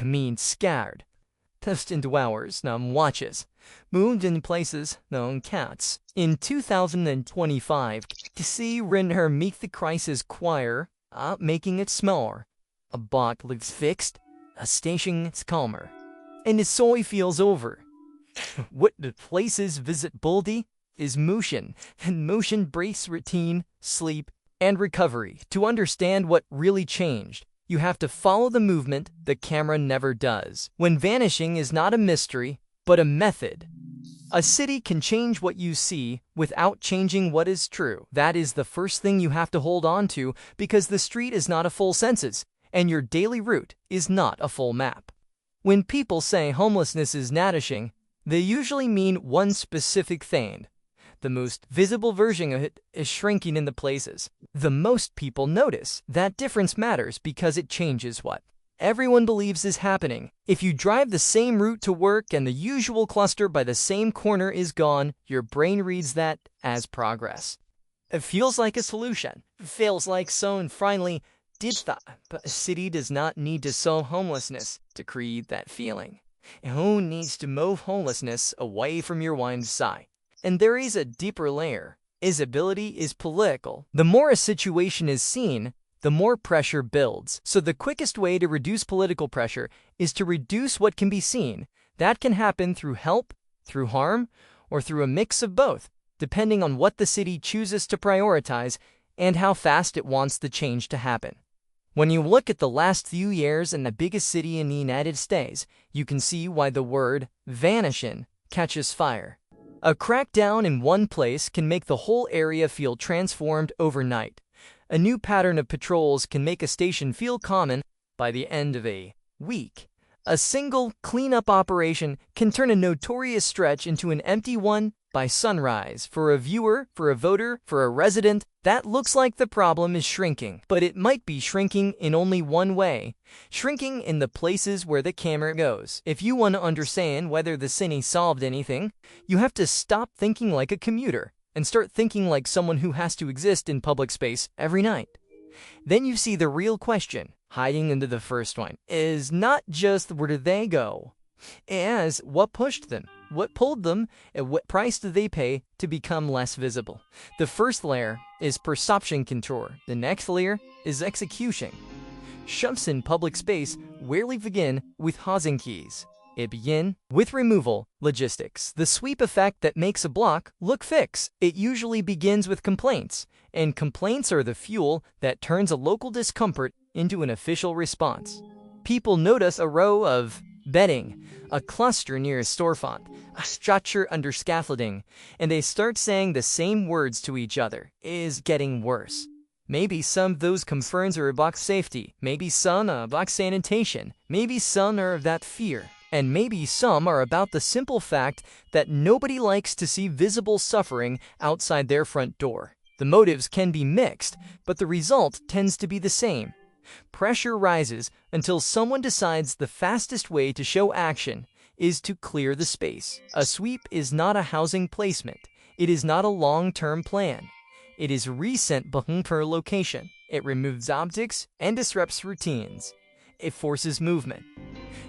mean scared. Test into hours, watches. Moved in places, cats. In 2025, to see when her Meet the Crisis choir, making it smaller. A bot looks fixed, a station is calmer. And the soy feels over. What the places visit Boldy is motion, and motion breaks routine, sleep, and recovery. To understand what really changed, you have to follow the movement the camera never does. When vanishing is not a mystery, but a method. A city can change what you see without changing what is true. That is the first thing you have to hold on to, because the street is not a full census, and your daily route is not a full map. When people say homelessness is vanishing, they usually mean one specific thing. The most visible version of it is shrinking in the places the most people notice. That difference matters because it changes what everyone believes is happening. If you drive the same route to work and the usual cluster by the same corner is gone, your brain reads that as progress. It feels like a solution. It feels like someone finally did that. But a city does not need to solve homelessness to create that feeling. Who needs to move homelessness away from your mind's eye? And there is a deeper layer. Visibility is political. The more a situation is seen, the more pressure builds. So the quickest way to reduce political pressure is to reduce what can be seen. That can happen through help, through harm, or through a mix of both, depending on what the city chooses to prioritize and how fast it wants the change to happen. When you look at the last few years in the biggest city in the United States, you can see why the word vanishing catches fire. A crackdown in one place can make the whole area feel transformed overnight. A new pattern of patrols can make a station feel common by the end of a week. A single cleanup operation can turn a notorious stretch into an empty one by sunrise. For a viewer, for a voter, for a resident, that looks like the problem is shrinking. But it might be shrinking in only one way. Shrinking in the places where the camera goes. If you want to understand whether the city solved anything, you have to stop thinking like a commuter and start thinking like someone who has to exist in public space every night. Then you see the real question, hiding into the first one, is not just where did they go, as what pushed them, what pulled them, and what price did they pay to become less visible. The first layer is perception control. The next layer is execution. Shifts in public space rarely begin with housing keys. It begins with removal, logistics, the sweep effect that makes a block look fixed. It usually begins with complaints, and complaints are the fuel that turns a local discomfort into an official response. People notice a row of bedding, a cluster near a storefront, a structure under scaffolding, and they start saying the same words to each other. It is getting worse. Maybe some of those concerns are about safety, maybe some are about sanitation, maybe some are of that fear. And maybe some are about the simple fact that nobody likes to see visible suffering outside their front door. The motives can be mixed, but the result tends to be the same. Pressure rises until someone decides the fastest way to show action is to clear the space. A sweep is not a housing placement. It is not a long-term plan. It is recent per location. It removes objects and disrupts routines. It forces movement.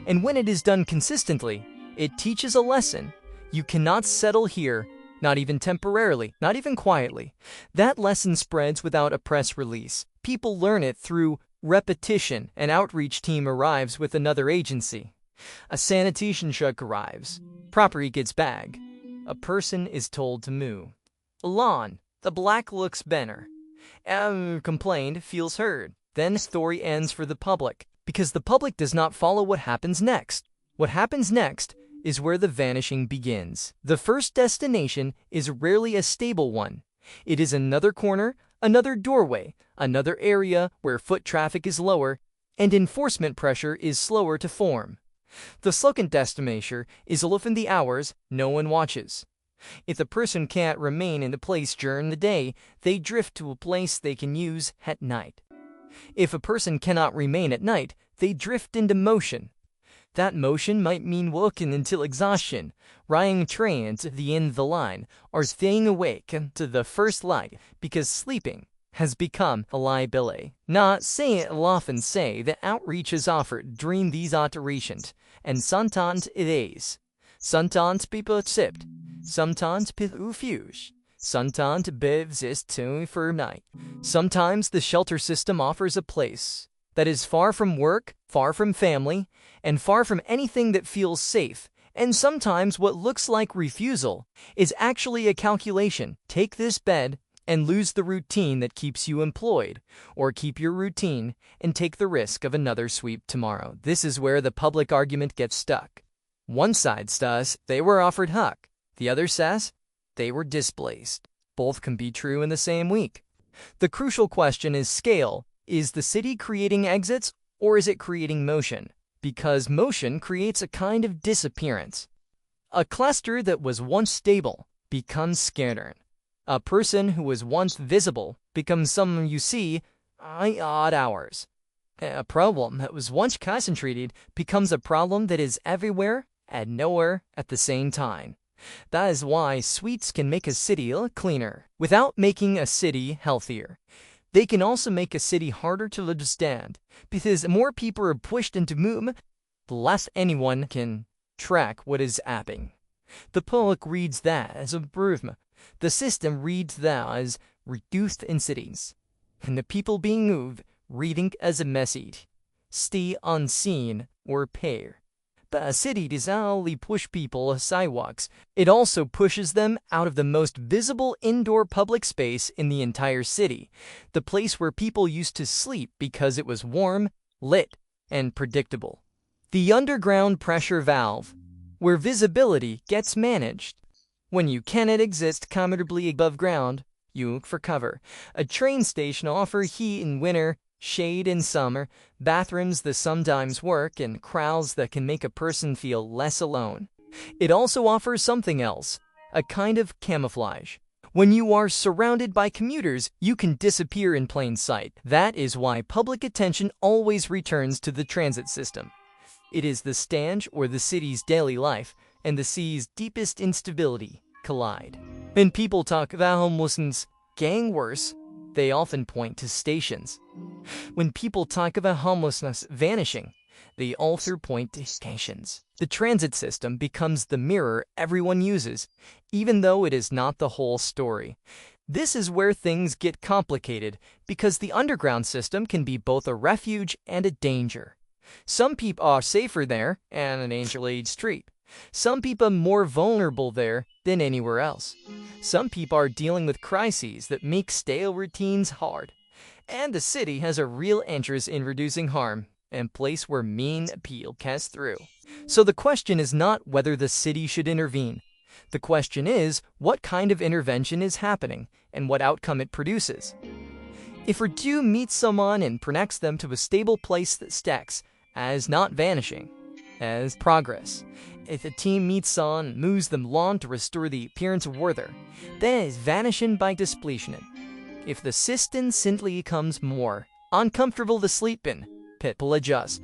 And when it is done consistently, it teaches a lesson. You cannot settle here, not even temporarily, not even quietly. That lesson spreads without a press release. People learn it through repetition. An outreach team arrives with another agency. A sanitation truck arrives. Property gets bagged. A person is told to move. Lawn. The black looks better. Complained feels heard. Then the story ends for the public. Because the public does not follow what happens next. What happens next is where the vanishing begins. The first destination is rarely a stable one. It is another corner, another doorway, another area where foot traffic is lower and enforcement pressure is slower to form. The second destination is often the hours no one watches. If the person can't remain in the place during the day, they drift to a place they can use at night. If a person cannot remain at night, they drift into motion. That motion might mean working until exhaustion, riding trains at the end of the line, or staying awake to the first light, because sleeping has become a liability. Not saying it will often say that outreach is offered during these alterations, and sometimes it is. Sometimes people accept, sometimes people refuse. Sometimes it exists only for a night. Sometimes the shelter system offers a place that is far from work, far from family, and far from anything that feels safe. And sometimes what looks like refusal is actually a calculation. Take this bed and lose the routine that keeps you employed, or keep your routine and take the risk of another sweep tomorrow. This is where the public argument gets stuck. One side says they were offered HUC. The other says they were displaced. Both can be true in the same week. The crucial question is scale. Is the city creating exits, or is it creating motion? Because motion creates a kind of disappearance. A cluster that was once stable becomes scattered. A person who was once visible becomes someone you see at odd hours. A problem that was once concentrated becomes a problem that is everywhere and nowhere at the same time. That is why suites can make a city cleaner without making a city healthier. They can also make a city harder to understand, because more people are pushed into movement, the less anyone can track what is happening. The public reads that as improvement. The system reads that as reduced in cities. And the people being moved reading as a message. Stay unseen or pay. But a city does not only push people off sidewalks, it also pushes them out of the most visible indoor public space in the entire city, the place where people used to sleep because it was warm, lit, and predictable. The underground pressure valve, where visibility gets managed. When you cannot exist comfortably above ground, you look for cover. A train station offers heat in winter, shade in summer, bathrooms that sometimes work, and crowds that can make a person feel less alone. It also offers something else, a kind of camouflage. When you are surrounded by commuters, you can disappear in plain sight. That is why public attention always returns to the transit system. It is the stanch or the city's daily life, and the city's deepest instability collide. When people talk about homelessness getting worse, they often point to stations. When people talk about homelessness vanishing, they also point to stations. The transit system becomes the mirror everyone uses, even though it is not the whole story. This is where things get complicated, because the underground system can be both a refuge and a danger. Some people are safer there and an danger-laden street. Some people are more vulnerable there than anywhere else. Some people are dealing with crises that make stale routines hard. And the city has a real interest in reducing harm, and place where mean appeal casts through. So the question is not whether the city should intervene. The question is what kind of intervention is happening and what outcome it produces. If we do meet someone and connects them to a stable place that stacks, as not vanishing, as progress. If a team meets someone and moves them along to restore the appearance of order, then it is vanishing by displacement. If the system simply becomes more uncomfortable to sleep in, people adjust.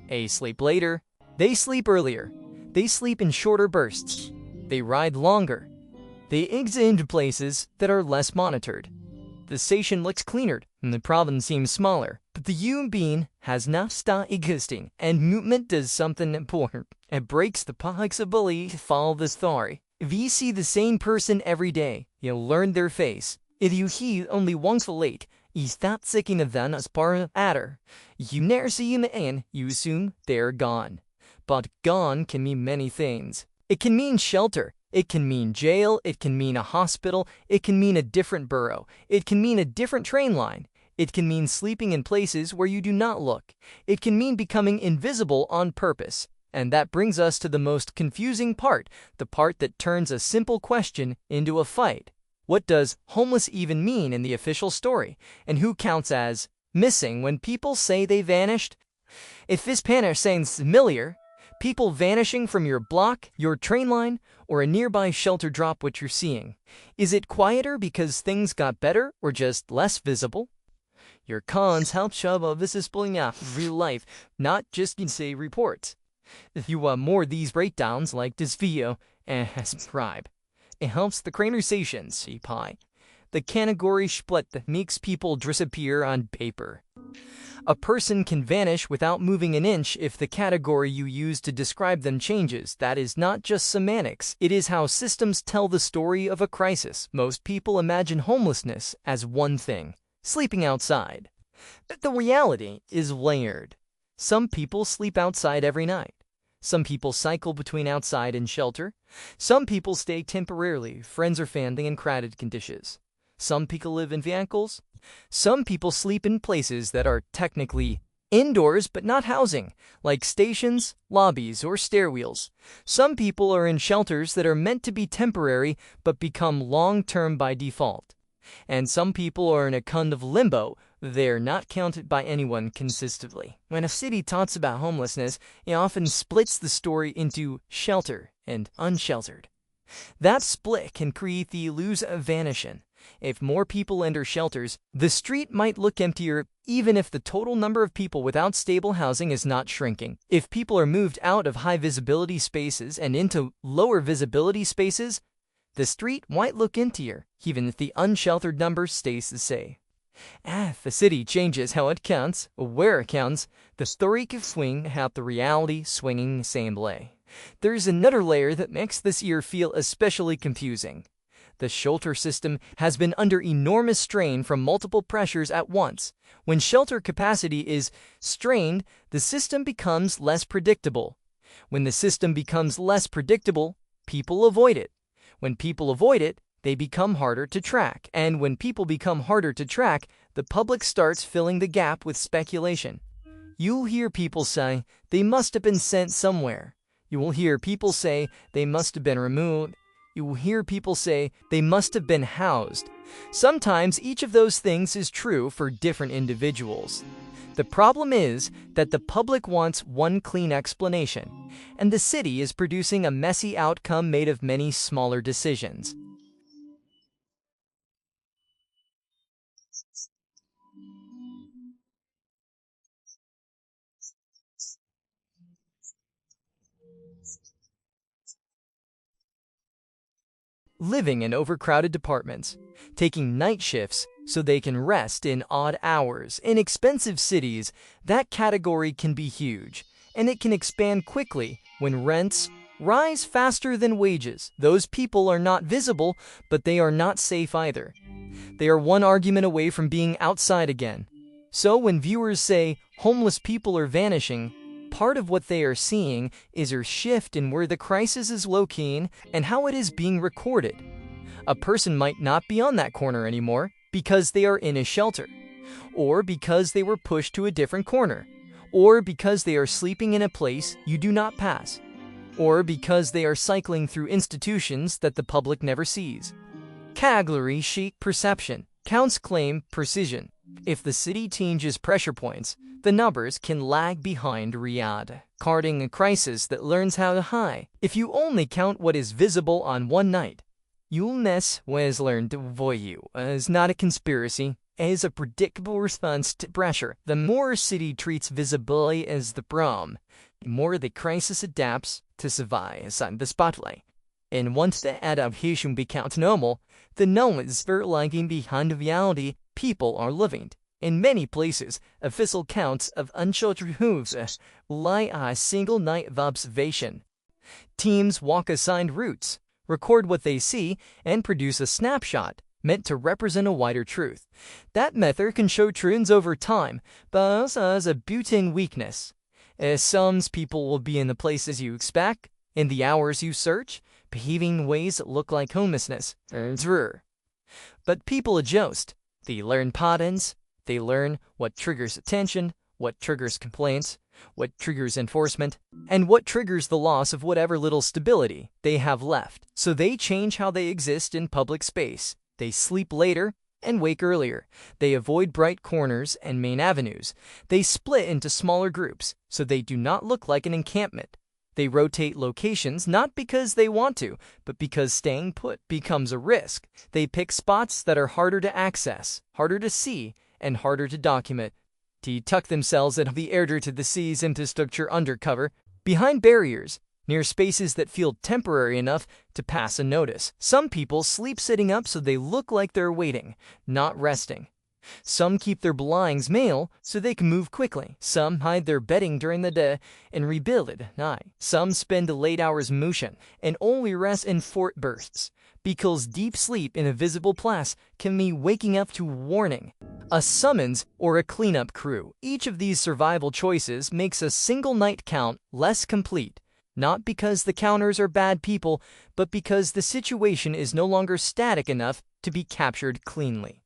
They sleep later, they sleep earlier, they sleep in shorter bursts, they ride longer, they exit into places that are less monitored. The station looks cleaner and the problem seems smaller, but the human being has not stopped existing, and movement does something important. It breaks the public's ability to follow the story. If you see the same person every day, you'll learn their face. If you hear only once late, you stop thinking of them as part of the matter. You never see them and you assume they're gone. But gone can mean many things. It can mean shelter. It can mean jail, it can mean a hospital, it can mean a different borough, it can mean a different train line, it can mean sleeping in places where you do not look, it can mean becoming invisible on purpose. And that brings us to the most confusing part, the part that turns a simple question into a fight. What does homeless even mean in the official story? And who counts as missing when people say they vanished? If this panel sounds familiar, people vanishing from your block, your train line, or a nearby shelter drop what you're seeing. Is it quieter because things got better or just less visible? Your cons help show this is pulling out real life, not just in say reports. If you want more of these breakdowns like this video and subscribe. It helps the conversation see pie. the category split that makes people disappear on paper. A person can vanish without moving an inch if the category you use to describe them changes. That is not just semantics, it is how systems tell the story of a crisis. Most people imagine homelessness as one thing, sleeping outside. But the reality is layered. Some people sleep outside every night. Some people cycle between outside and shelter. Some people stay temporarily, friends or family, in crowded conditions. Some people live in vehicles. Some people sleep in places that are technically indoors but not housing, like stations, lobbies, or stairwells. Some people are in shelters that are meant to be temporary but become long-term by default. And some people are in a kind of limbo. They're not counted by anyone consistently. When a city talks about homelessness, it often splits the story into shelter and unsheltered. That split can create the illusion of vanishing. If more people enter shelters, the street might look emptier even if the total number of people without stable housing is not shrinking. If people are moved out of high visibility spaces and into lower visibility spaces, the street might look emptier, even if the unsheltered number stays the same. If the city changes how it counts, or where it counts, the story can swing out the reality swinging the same way. There's another layer that makes this year feel especially confusing. The shelter system has been under enormous strain from multiple pressures at once. When shelter capacity is strained, the system becomes less predictable. When the system becomes less predictable, people avoid it. When people avoid it, they become harder to track. And when people become harder to track, the public starts filling the gap with speculation. You'll hear people say, they must have been sent somewhere. You will hear people say, they must have been removed. You will hear people say, they must have been housed. Sometimes each of those things is true for different individuals. The problem is that the public wants one clean explanation, and the city is producing a messy outcome made of many smaller decisions. Living in overcrowded apartments, taking night shifts so they can rest in odd hours. In expensive cities, that category can be huge, and it can expand quickly when rents rise faster than wages. Those people are not visible, but they are not safe either. They are one argument away from being outside again. So when viewers say homeless people are vanishing, part of what they are seeing is a shift in where the crisis is located and how it is being recorded. A person might not be on that corner anymore because they are in a shelter, or because they were pushed to a different corner, or because they are sleeping in a place you do not pass, or because they are cycling through institutions that the public never sees. Category sheet perception. Counts claim precision. If the city changes pressure points, the numbers can lag behind reality, carting a crisis that learns how to hide. If you only count what is visible on one night, you'll miss what is learned to avoid you. It's not a conspiracy. It is a predictable response to pressure. The more a city treats visibility as the problem, the more the crisis adapts to survive on the spotlight. And once the adaptation becomes normal, the numbers are lagging behind the reality people are living. In many places, official counts of unsheltered homeless rely on a single night of observation. Teams walk assigned routes, record what they see, and produce a snapshot meant to represent a wider truth. That method can show trends over time, but also has a built-in weakness. Some people will be in the places you expect, in the hours you search, behaving in ways that look like homelessness. It's rare. But people adjust. They learn patterns. They learn what triggers attention, what triggers complaints, what triggers enforcement, and what triggers the loss of whatever little stability they have left. So they change how they exist in public space. They sleep later and wake earlier. They avoid bright corners and main avenues. They split into smaller groups so they do not look like an encampment. They rotate locations not because they want to, but because staying put becomes a risk. They pick spots that are harder to access, harder to see, and harder to document. To tuck themselves into the order to the sea's infrastructure undercover, behind barriers, near spaces that feel temporary enough to pass unnoticed. Some people sleep sitting up so they look like they're waiting, not resting. Some keep their belongings mail so they can move quickly. Some hide their bedding during the day and rebuild it at night. Some spend late hours mooshing and only rest in fort bursts, because deep sleep in a visible place can mean waking up to warning, a summons, or a cleanup crew. Each of these survival choices makes a single night count less complete, not because the counters are bad people, but because the situation is no longer static enough to be captured cleanly.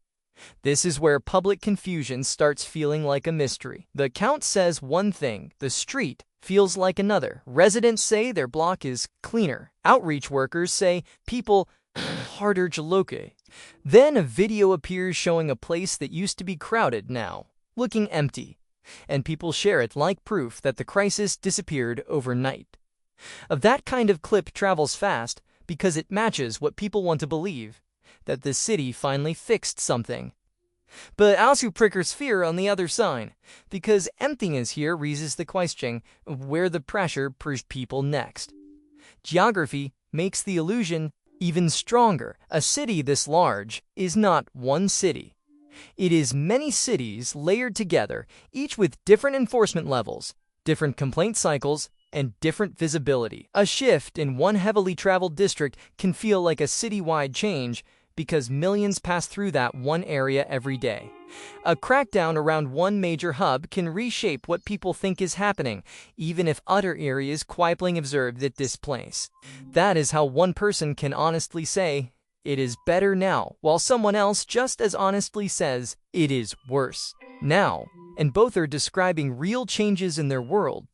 This is where public confusion starts feeling like a mystery. The count says one thing, the street feels like another. Residents say their block is cleaner. Outreach workers say people harder to locate. Then a video appears showing a place that used to be crowded now, looking empty, and people share it like proof that the crisis disappeared overnight. That kind of clip travels fast because it matches what people want to believe, that the city finally fixed something. But also prickers fear on the other side, because emptiness here raises the question of where the pressure pushes people next. Geography makes the illusion even stronger. A city this large is not one city. It is many cities layered together, each with different enforcement levels, different complaint cycles, and different visibility. A shift in one heavily traveled district can feel like a citywide change because millions pass through that one area every day. A crackdown around one major hub can reshape what people think is happening, even if other areas quietly observe that displace. That is how one person can honestly say, "It is better now," while someone else just as honestly says, "It is worse now." And both are describing real changes in their world.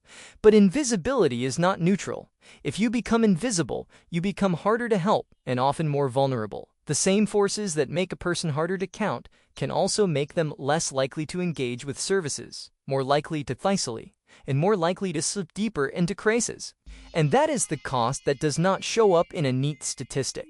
But invisibility is not neutral. If you become invisible, you become harder to help and often more vulnerable. The same forces that make a person harder to count can also make them less likely to engage with services, more likely to isolate, and more likely to slip deeper into crisis. And that is the cost that does not show up in a neat statistic.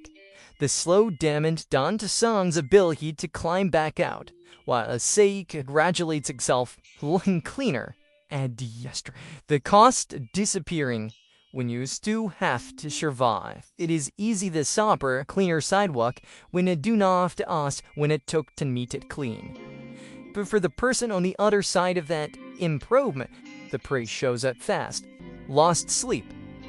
The slow damage done to someone's ability to climb back out, while a city congratulates itself looking cleaner and yesterday. The cost disappearing when you still have to survive. It is easy to suffer cleaner sidewalk when it do not have to ask when it took to meet it clean. But for the person on the other side of that improvement, the price shows up fast. Lost sleep,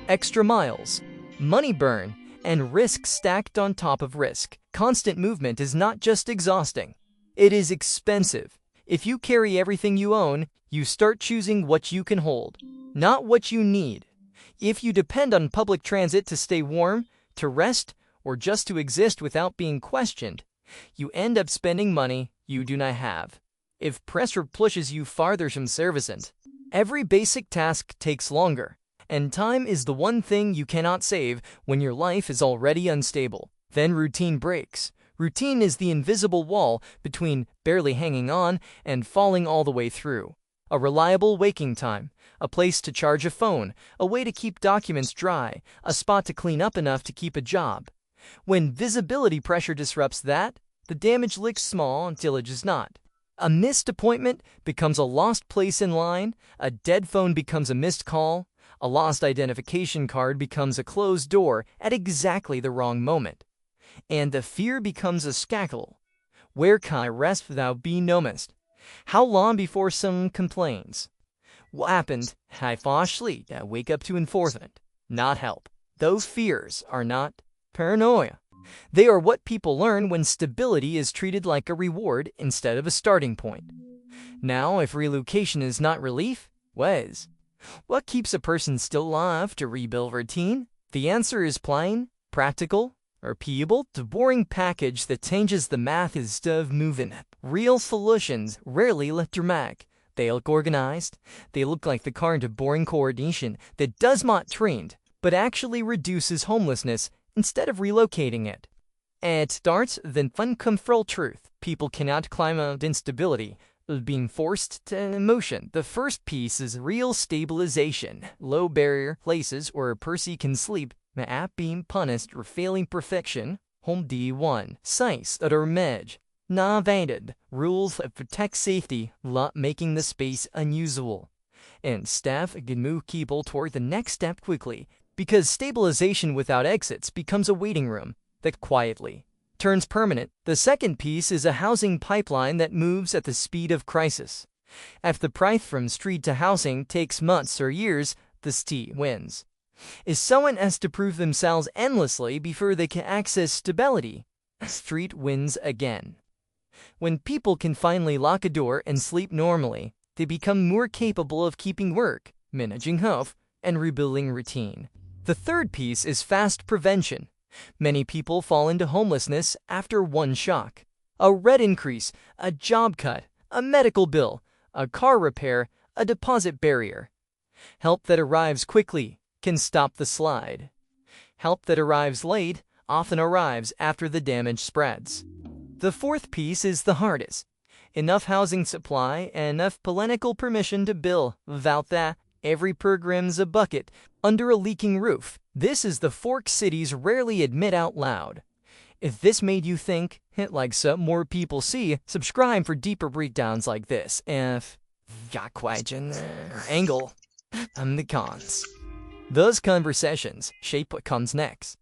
extra miles, money burn, and risk stacked on top of risk. Constant movement is not just exhausting, it is expensive. If you carry everything you own, you start choosing what you can hold, not what you need. If you depend on public transit to stay warm, to rest, or just to exist without being questioned, you end up spending money you do not have. If pressure pushes you farther from servicing, every basic task takes longer, and time is the one thing you cannot save when your life is already unstable. Then routine breaks. Routine is the invisible wall between barely hanging on and falling all the way through. A reliable waking time, a place to charge a phone, a way to keep documents dry, a spot to clean up enough to keep a job. When visibility pressure disrupts that, the damage looks small until it is not. A missed appointment becomes a lost place in line, a dead phone becomes a missed call, a lost identification card becomes a closed door at exactly the wrong moment. And the fear becomes a shackle. Where can I rest without being noticed? How long before someone complains? What happened? I fall asleep. I wake up to enforcement, not help. Those fears are not paranoia. They are what people learn when stability is treated like a reward instead of a starting point. Now, if relocation is not relief, what is? What keeps a person still alive to rebuild routine? The answer is plain, practical, repeatable, the boring package that changes the math instead of moving it. Real solutions rarely look dramatic. They look organized. They look like the kind of boring coordination that does not trained, but actually reduces homelessness instead of relocating it. And it starts with uncomfortable truth. People cannot climb out of instability, being forced to emotion. The first piece is real stabilization. Low barrier places where a person can sleep without being punished for failing perfection. Home D1. Sites that are managed, not evaded. Rules that protect safety, not making the space unusable. And staff can move people toward the next step quickly. because stabilization without exits becomes a waiting room that quietly turns permanent. The second piece is a housing pipeline that moves at the speed of crisis. If the path from street to housing takes months or years, the street wins. If someone has to prove themselves endlessly before they can access stability, street wins again. When people can finally lock a door and sleep normally, they become more capable of keeping work, managing health, and rebuilding routine. The third piece is fast prevention. Many people fall into homelessness after one shock: a rent increase, a job cut, a medical bill, a car repair, a deposit barrier. Help that arrives quickly can stop the slide. Help that arrives late often arrives after the damage spreads. The fourth piece is the hardest: enough housing supply and enough political permission to build. Without that, every program's a bucket under a leaking roof. This is the fork cities rarely admit out loud. If this made you think, hit like so more people see, subscribe for deeper breakdowns like this. If got question angle, the cons. Those conversations shape what comes next.